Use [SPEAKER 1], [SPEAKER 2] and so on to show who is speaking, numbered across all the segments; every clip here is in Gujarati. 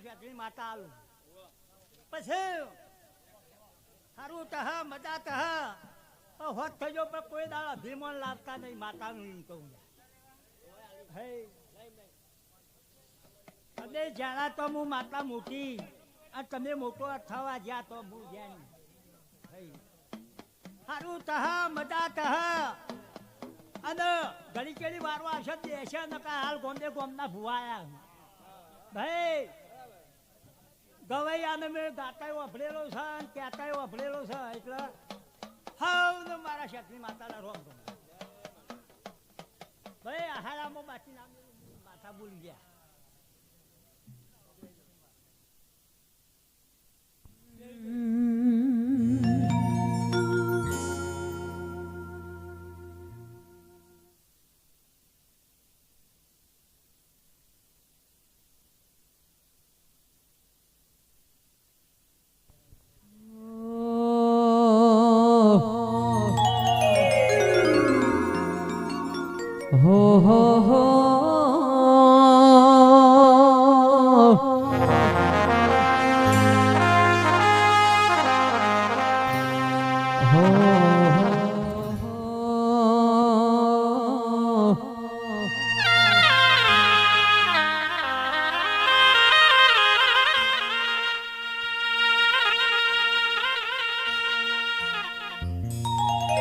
[SPEAKER 1] શેઠની માતા આલું પછી સારું તહ મજા તહ હોત થયો પણ કોઈ દાડા ભીમોન લાગતા નહીં માતાનું એમ કહું હે તમે જાણા તો હું માતા મોટી અને તમે મોટો થવા જ્યાં તો હું જ્યાં સારું તહ મજા તહ અને ઘડી કેડી વારો આવશે દેશે નકા હાલ ગોમદે ગોમના ભુવાયા ભાઈ ગવૈયાને મેં ગાતાય વાપરેલો છે અને કહેતાય વાપરેલો છે એટલે હવે મારા શેઠની માતાના રોમ ગમે ભાઈ આહારામાં બાકી નામ માથા ભૂલી ગયા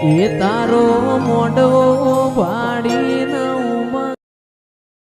[SPEAKER 2] એ તારો મોઢો પાડી